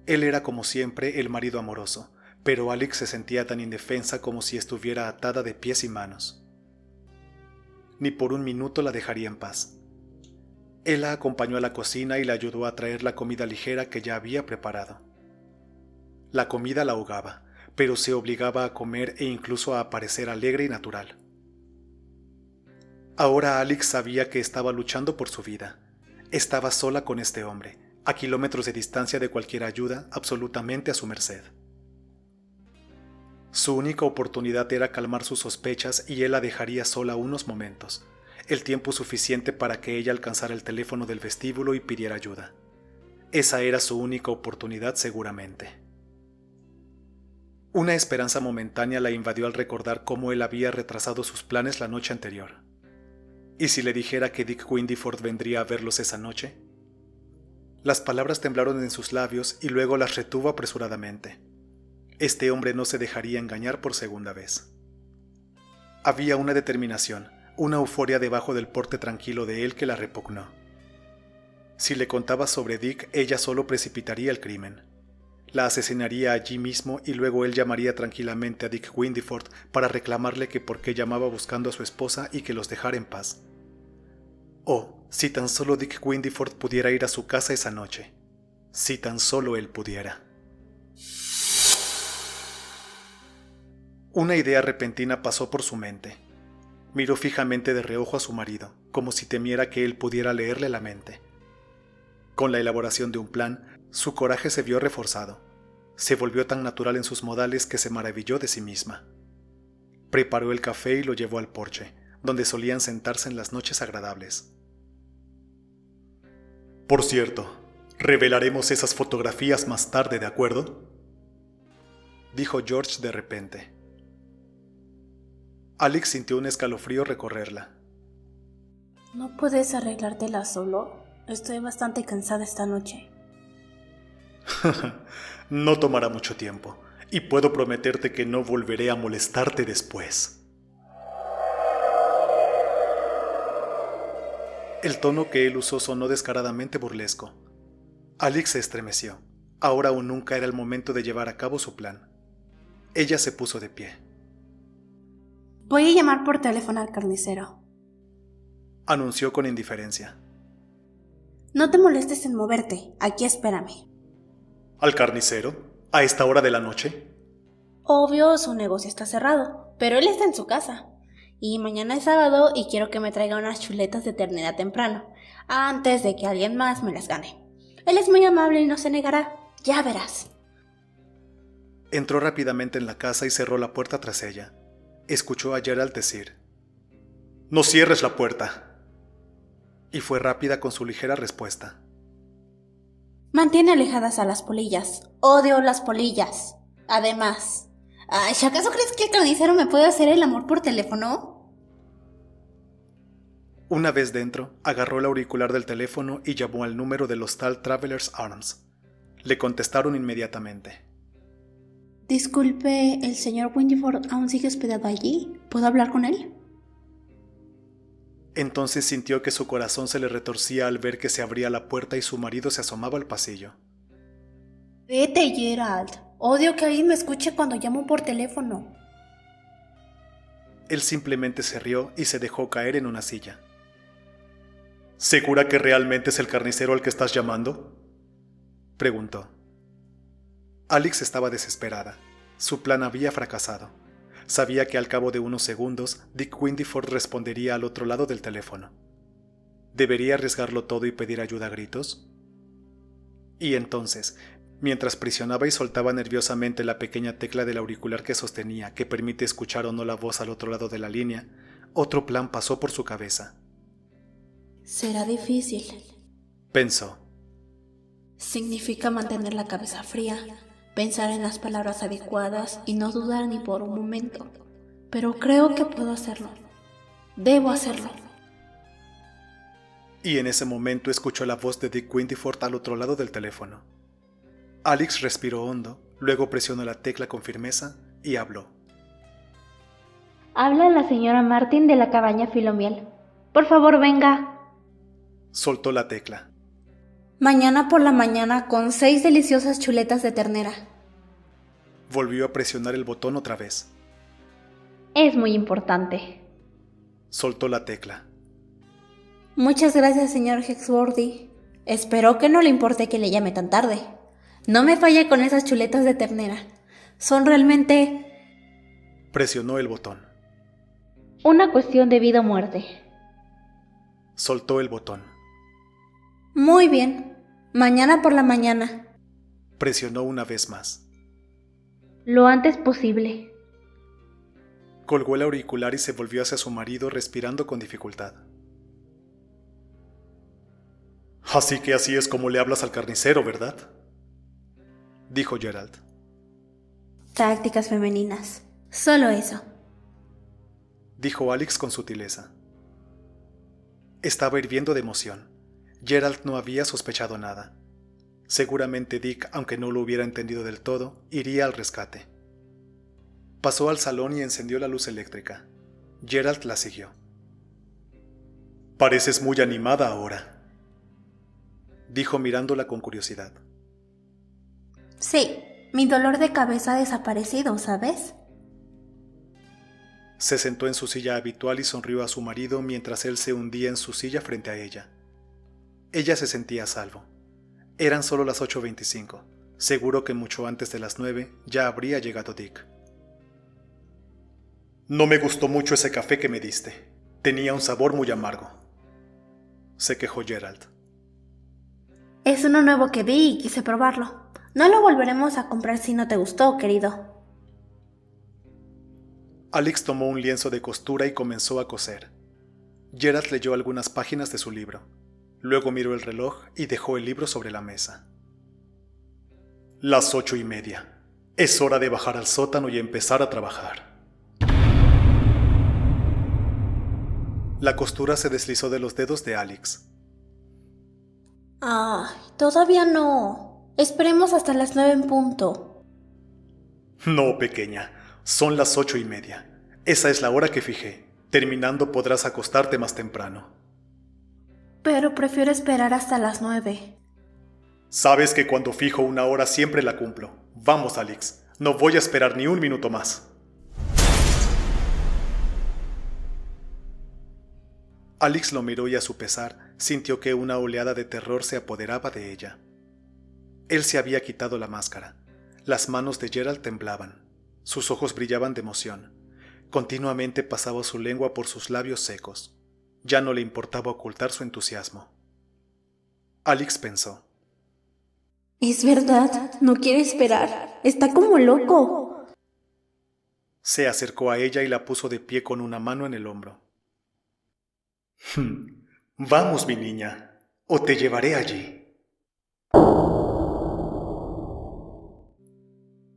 Él era como siempre el marido amoroso, pero Alex se sentía tan indefensa como si estuviera atada de pies y manos. Ni por un minuto la dejaría en paz. Él la acompañó a la cocina y le ayudó a traer la comida ligera que ya había preparado. La comida la ahogaba, pero se obligaba a comer e incluso a parecer alegre y natural. Ahora Alex sabía que estaba luchando por su vida. Estaba sola con este hombre, a kilómetros de distancia de cualquier ayuda, absolutamente a su merced. Su única oportunidad era calmar sus sospechas y él la dejaría sola unos momentos, el tiempo suficiente para que ella alcanzara el teléfono del vestíbulo y pidiera ayuda. Esa era su única oportunidad seguramente. Una esperanza momentánea la invadió al recordar cómo él había retrasado sus planes la noche anterior. ¿Y si le dijera que Dick Windyford vendría a verlos esa noche? Las palabras temblaron en sus labios y luego las retuvo apresuradamente. Este hombre no se dejaría engañar por segunda vez. Había una determinación, una euforia debajo del porte tranquilo de él que la repugnó. Si le contaba sobre Dick, ella solo precipitaría el crimen. La asesinaría allí mismo y luego él llamaría tranquilamente a Dick Windyford para reclamarle que por qué llamaba buscando a su esposa y que los dejara en paz. Oh, si tan solo Dick Windyford pudiera ir a su casa esa noche. Si tan solo él pudiera. Una idea repentina pasó por su mente. Miró fijamente de reojo a su marido, como si temiera que él pudiera leerle la mente. Con la elaboración de un plan, su coraje se vio reforzado. Se volvió tan natural en sus modales que se maravilló de sí misma. Preparó el café y lo llevó al porche, donde solían sentarse en las noches agradables. Por cierto, revelaremos esas fotografías más tarde, ¿de acuerdo?, dijo George de repente. Alex sintió un escalofrío recorrerla. ¿No puedes arreglártela solo? Estoy bastante cansada esta noche. No tomará mucho tiempo, y puedo prometerte que no volveré a molestarte después. El tono que él usó sonó descaradamente burlesco. Alex se estremeció. Ahora o nunca era el momento de llevar a cabo su plan. Ella se puso de pie. Voy a llamar por teléfono al carnicero, Anunció con indiferencia. No te molestes en moverte, aquí espérame. ¿Al carnicero? ¿A esta hora de la noche? Obvio, su negocio está cerrado, pero él está en su casa. Y mañana es sábado y quiero que me traiga unas chuletas de ternera temprano, antes de que alguien más me las gane. Él es muy amable y no se negará, ya verás. Entró rápidamente en la casa y cerró la puerta tras ella. Escuchó a Gerald decir: «No cierres la puerta». Y fue rápida con su ligera respuesta. Mantiene alejadas a las polillas. Odio las polillas. Además, ay, ¿acaso crees que el carnicero me puede hacer el amor por teléfono? Una vez dentro, agarró el auricular del teléfono y llamó al número del hostal Travelers Arms. Le contestaron inmediatamente. Disculpe, ¿el señor Windyford aún sigue hospedado allí? ¿Puedo hablar con él? Entonces sintió que su corazón se le retorcía al ver que se abría la puerta y su marido se asomaba al pasillo. Vete, Gerald. Odio que alguien me escuche cuando llamo por teléfono. Él simplemente se rió y se dejó caer en una silla. ¿Segura que realmente es el carnicero al que estás llamando?, preguntó. Alex estaba desesperada. Su plan había fracasado. Sabía que al cabo de unos segundos, Dick Windyford respondería al otro lado del teléfono. ¿Debería arriesgarlo todo y pedir ayuda a gritos? Y entonces, mientras presionaba y soltaba nerviosamente la pequeña tecla del auricular que sostenía, que permite escuchar o no la voz al otro lado de la línea, otro plan pasó por su cabeza. Será difícil, Pensó. Significa mantener la cabeza fría, pensar en las palabras adecuadas y no dudar ni por un momento. Pero creo que puedo hacerlo. Debo hacerlo. Y en ese momento escuchó la voz de Dick Windyford al otro lado del teléfono. Alex respiró hondo, luego presionó la tecla con firmeza y habló. Habla la señora Martin de la cabaña Filomiel. Por favor, venga. Soltó la tecla. Mañana por la mañana con 6 deliciosas chuletas de ternera. Volvió a presionar el botón otra vez. Es muy importante. Soltó la tecla. Muchas gracias, señor Hexworthy. Espero que no le importe que le llame tan tarde. No me falle con esas chuletas de ternera. Son realmente... Presionó el botón. Una cuestión de vida o muerte. Soltó el botón. Muy bien. Mañana por la mañana. Presionó una vez más. Lo antes posible. Colgó el auricular y se volvió hacia su marido respirando con dificultad. Así que así es como le hablas al carnicero, ¿verdad?, dijo Gerald. tácticas femeninas. Solo eso. Dijo Alex con sutileza. Estaba hirviendo de emoción. Gerald no había sospechado nada. Seguramente Dick, aunque no lo hubiera entendido del todo, iría al rescate. Pasó al salón y encendió la luz eléctrica. Gerald la siguió. «Pareces muy animada ahora», dijo mirándola con curiosidad. Sí, mi dolor de cabeza ha desaparecido, ¿sabes? Se sentó en su silla habitual y sonrió a su marido mientras él se hundía en su silla frente a ella. Ella se sentía a salvo. Eran solo las 8:25. Seguro que mucho antes de las 9 ya habría llegado Dick. «No me gustó mucho ese café que me diste. Tenía un sabor muy amargo», se quejó Gerald. Es uno nuevo que vi y quise probarlo. No lo volveremos a comprar si no te gustó, querido. Alex tomó un lienzo de costura y comenzó a coser. Gerald leyó algunas páginas de su libro. Luego miró el reloj y dejó el libro sobre la mesa. «Las 8:30. Es hora de bajar al sótano y empezar a trabajar». La costura se deslizó de los dedos de Alex. Ay, todavía no. Esperemos hasta las 9 en punto. «No, pequeña. Son las 8:30. Esa es la hora que fijé. Terminando podrás acostarte más temprano». Pero prefiero esperar hasta las 9. «Sabes que cuando fijo una hora siempre la cumplo. Vamos, Alex. No voy a esperar ni un minuto más». Alex lo miró y a su pesar sintió que una oleada de terror se apoderaba de ella. Él se había quitado la máscara. Las manos de Gerald temblaban. Sus ojos brillaban de emoción. Continuamente pasaba su lengua por sus labios secos. Ya no le importaba ocultar su entusiasmo. Alex pensó. Es verdad, no quiere esperar. Está como loco. Se acercó a ella y la puso de pie con una mano en el hombro. «Vamos, mi niña, o te llevaré allí».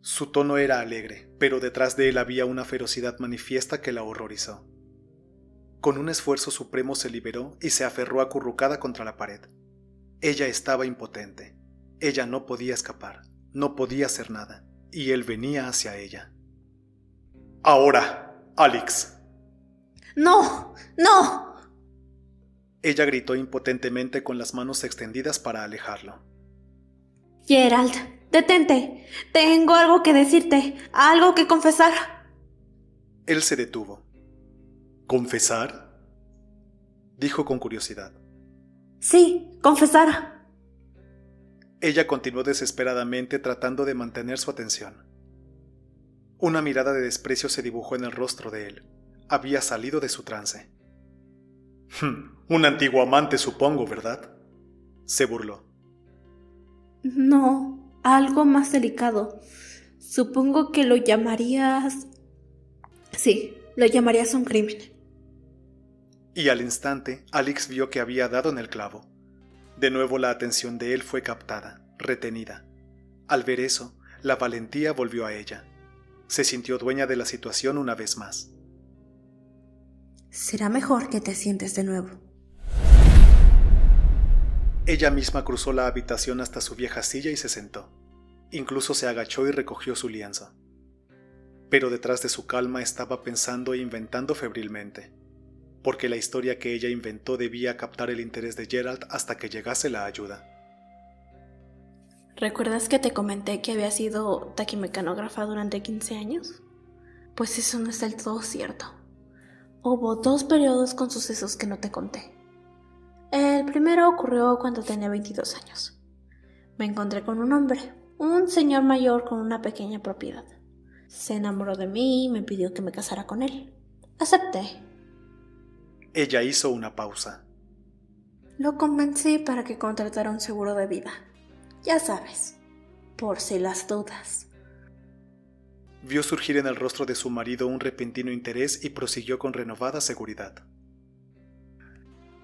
Su tono era alegre, pero detrás de él había una ferocidad manifiesta que la horrorizó. Con un esfuerzo supremo se liberó y se aferró acurrucada contra la pared. Ella estaba impotente. Ella no podía escapar, no podía hacer nada, y él venía hacia ella. «Ahora, Alex». ¡No! ¡No! Ella gritó impotentemente con las manos extendidas para alejarlo. Gerald, detente. Tengo algo que decirte, algo que confesar. Él se detuvo. «¿Confesar?», dijo con curiosidad. Sí, confesar. Ella continuó desesperadamente tratando de mantener su atención. Una mirada de desprecio se dibujó en el rostro de él. Había salido de su trance. «Un antiguo amante, supongo, ¿verdad?», se burló. No, algo más delicado. Supongo que lo llamarías... Sí, lo llamarías un crimen. Y al instante, Alex vio que había dado en el clavo. De nuevo la atención de él fue captada, retenida. Al ver eso, la valentía volvió a ella. Se sintió dueña de la situación una vez más. Será mejor que te sientes de nuevo. Ella misma cruzó la habitación hasta su vieja silla y se sentó. Incluso se agachó y recogió su lienzo. Pero detrás de su calma estaba pensando e inventando febrilmente, porque la historia que ella inventó debía captar el interés de Gerald hasta que llegase la ayuda. ¿Recuerdas que te comenté que había sido taquimecanógrafa durante 15 años? Pues eso no es del todo cierto. Hubo 2 periodos con sucesos que no te conté. El primero ocurrió cuando tenía 22 años. Me encontré con un hombre, un señor mayor con una pequeña propiedad. Se enamoró de mí y me pidió que me casara con él. Acepté. Ella hizo una pausa. Lo convencí para que contratara un seguro de vida. Ya sabes, por si las dudas. Vio surgir en el rostro de su marido un repentino interés y prosiguió con renovada seguridad.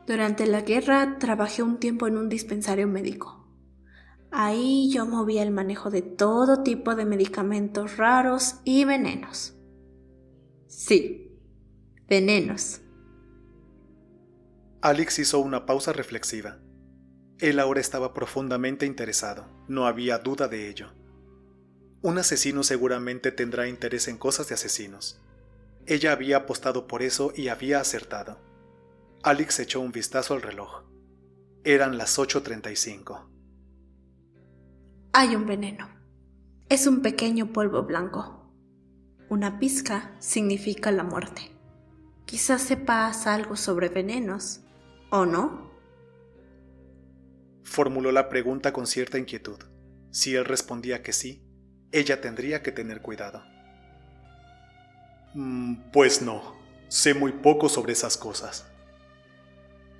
Durante la guerra trabajé un tiempo en un dispensario médico. Ahí yo movía el manejo de todo tipo de medicamentos raros y venenos. Sí, venenos. Alex hizo una pausa reflexiva. Él ahora estaba profundamente interesado, no había duda de ello. Un asesino seguramente tendrá interés en cosas de asesinos. Ella había apostado por eso y había acertado. Alex echó un vistazo al reloj. Eran las 8:35. Hay un veneno. Es un pequeño polvo blanco. Una pizca significa la muerte. Quizás sepas algo sobre venenos, ¿o no? Formuló la pregunta con cierta inquietud. Si él respondía que sí, ella tendría que tener cuidado. Pues no, sé muy poco sobre esas cosas.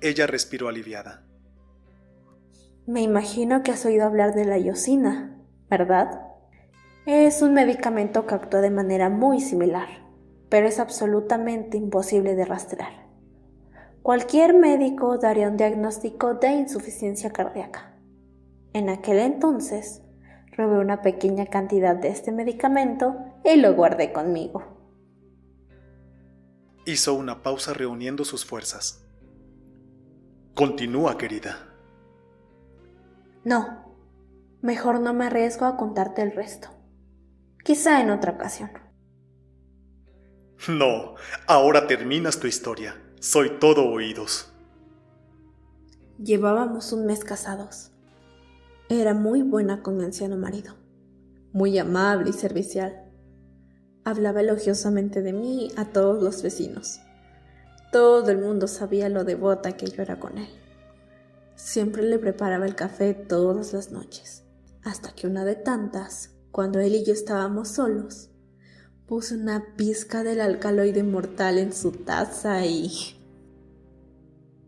Ella respiró aliviada. Me imagino que has oído hablar de la iosina, ¿verdad? Es un medicamento que actúa de manera muy similar, pero es absolutamente imposible de rastrear. Cualquier médico daría un diagnóstico de insuficiencia cardíaca. En aquel entonces, robé una pequeña cantidad de este medicamento y lo guardé conmigo. Hizo una pausa reuniendo sus fuerzas. Continúa, querida. No, mejor no me arriesgo a contarte el resto. Quizá en otra ocasión. No, ahora terminas tu historia. Soy todo oídos. Llevábamos un mes casados. Era muy buena con mi anciano marido, muy amable y servicial. Hablaba elogiosamente de mí a todos los vecinos. Todo el mundo sabía lo devota que yo era con él. Siempre le preparaba el café todas las noches, hasta que una de tantas, cuando él y yo estábamos solos, puse una pizca del alcaloide mortal en su taza y...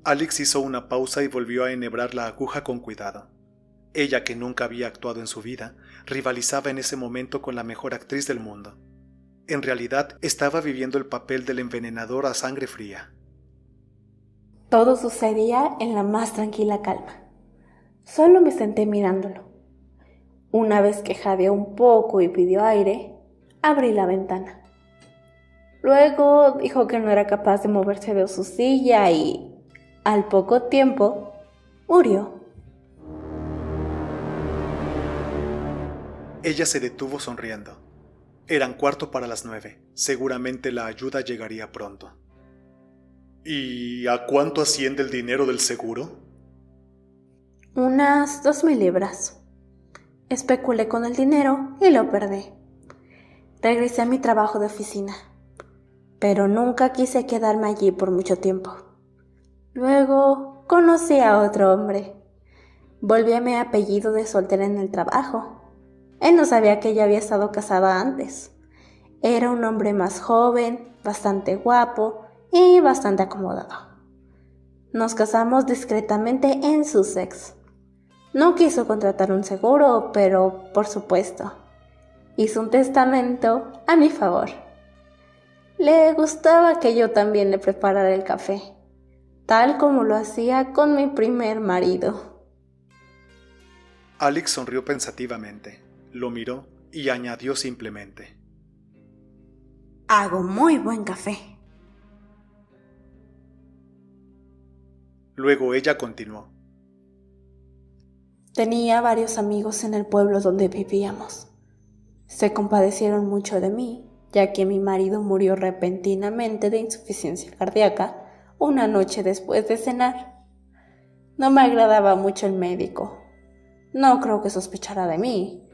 Alex hizo una pausa y volvió a enhebrar la aguja con cuidado. Ella, que nunca había actuado en su vida, rivalizaba en ese momento con la mejor actriz del mundo. En realidad, estaba viviendo el papel del envenenador a sangre fría. Todo sucedía en la más tranquila calma. Solo me senté mirándolo. Una vez que jadeó un poco y pidió aire, abrí la ventana. Luego dijo que no era capaz de moverse de su silla y, al poco tiempo, murió. Ella se detuvo sonriendo. Eran 8:45. Seguramente la ayuda llegaría pronto. ¿Y a cuánto asciende el dinero del seguro? Unas 2,000 libras. Especulé con el dinero y lo perdí. Regresé a mi trabajo de oficina, pero nunca quise quedarme allí por mucho tiempo. Luego conocí a otro hombre. Volví a mi apellido de soltera en el trabajo. Él no sabía que ella había estado casada antes. Era un hombre más joven, bastante guapo y bastante acomodado. Nos casamos discretamente en Sussex. No quiso contratar un seguro, pero, por supuesto, hizo un testamento a mi favor. Le gustaba que yo también le preparara el café, tal como lo hacía con mi primer marido. Alex sonrió pensativamente, lo miró y añadió simplemente: Hago muy buen café. Luego ella continuó: Tenía varios amigos en el pueblo donde vivíamos. Se compadecieron mucho de mí, ya que mi marido murió repentinamente de insuficiencia cardíaca una noche después de cenar. No me agradaba mucho el médico. No creo que sospechara de mí,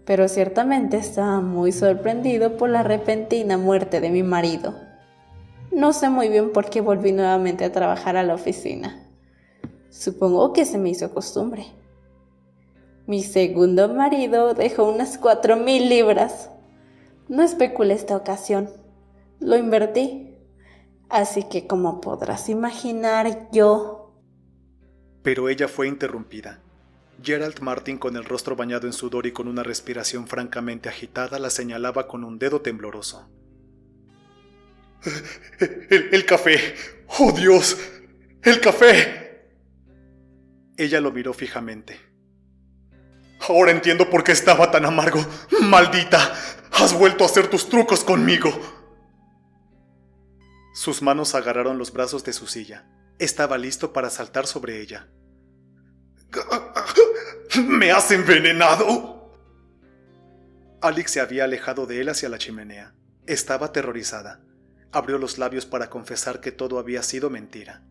pero ciertamente estaba muy sorprendido por la repentina muerte de mi marido. No sé muy bien por qué volví nuevamente a trabajar a la oficina. Supongo que se me hizo costumbre. Mi segundo marido dejó unas 4,000 libras. No especulé esta ocasión, lo invertí. Así que, como podrás imaginar, yo... Pero ella fue interrumpida. Gerald Martin, con el rostro bañado en sudor y con una respiración francamente agitada, la señalaba con un dedo tembloroso. ¡El café! ¡Oh, Dios! ¡El café! Ella lo miró fijamente. Ahora entiendo por qué estaba tan amargo. ¡Maldita! ¡Has vuelto a hacer tus trucos conmigo! Sus manos agarraron los brazos de su silla. Estaba listo para saltar sobre ella. ¡Me has envenenado! Alix se había alejado de él hacia la chimenea. Estaba aterrorizada. Abrió los labios para confesar que todo había sido mentira.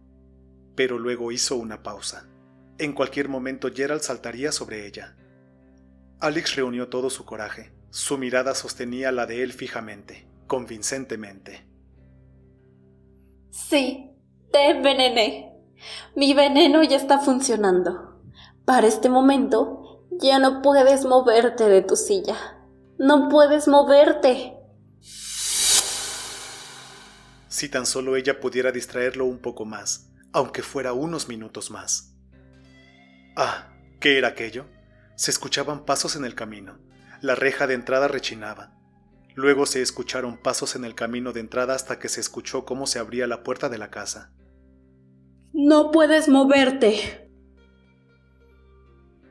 Pero luego hizo una pausa. En cualquier momento Gerald saltaría sobre ella. Alix reunió todo su coraje. Su mirada sostenía la de él fijamente, convincentemente. Sí, te envenené. Mi veneno ya está funcionando. Para este momento, ya no puedes moverte de tu silla. No puedes moverte. Si tan solo ella pudiera distraerlo un poco más, aunque fuera unos minutos más. Ah, ¿qué era aquello? Se escuchaban pasos en el camino. La reja de entrada rechinaba. Luego se escucharon pasos en el camino de entrada hasta que se escuchó cómo se abría la puerta de la casa. No puedes moverte.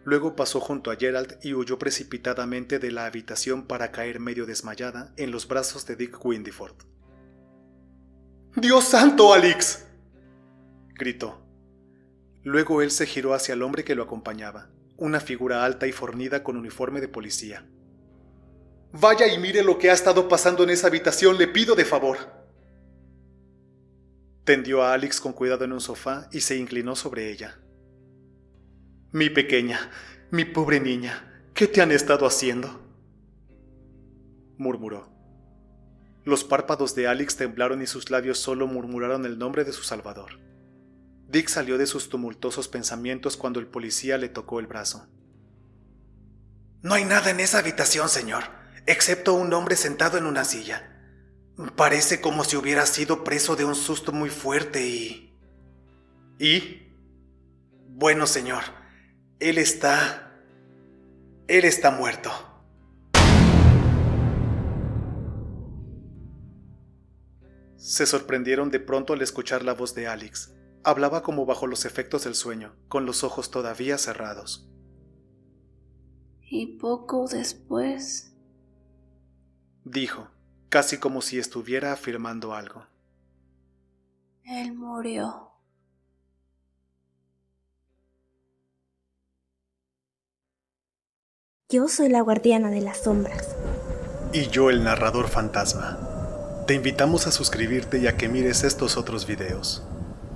Luego pasó junto a Gerald y huyó precipitadamente de la habitación para caer medio desmayada en los brazos de Dick Windyford. ¡Dios santo, Alix!, gritó. Luego él se giró hacia el hombre que lo acompañaba, una figura alta y fornida con uniforme de policía. Vaya y mire lo que ha estado pasando en esa habitación, le pido de favor. Tendió a Alix con cuidado en un sofá y se inclinó sobre ella. Mi pequeña, mi pobre niña, ¿qué te han estado haciendo?, murmuró. Los párpados de Alix temblaron y sus labios solo murmuraron el nombre de su salvador. Dick salió de sus tumultuosos pensamientos cuando el policía le tocó el brazo. No hay nada en esa habitación, señor, excepto un hombre sentado en una silla. Parece como si hubiera sido preso de un susto muy fuerte y... ¿Y? Bueno, señor, él está muerto. Se sorprendieron de pronto al escuchar la voz de Alix. Hablaba como bajo los efectos del sueño, con los ojos todavía cerrados. Y poco después, dijo, casi como si estuviera afirmando algo. él murió. Yo soy la guardiana de las sombras. Y yo el narrador fantasma. Te invitamos a suscribirte y a que mires estos otros videos.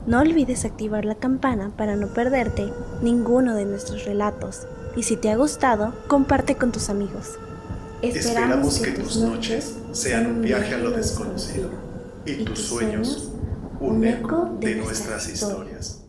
No olvides activar la campana para no perderte ninguno de nuestros relatos. Y si te ha gustado, comparte con tus amigos. Esperamos que tus noches sean un viaje a lo desconocido y tus sueños un eco de nuestras historias.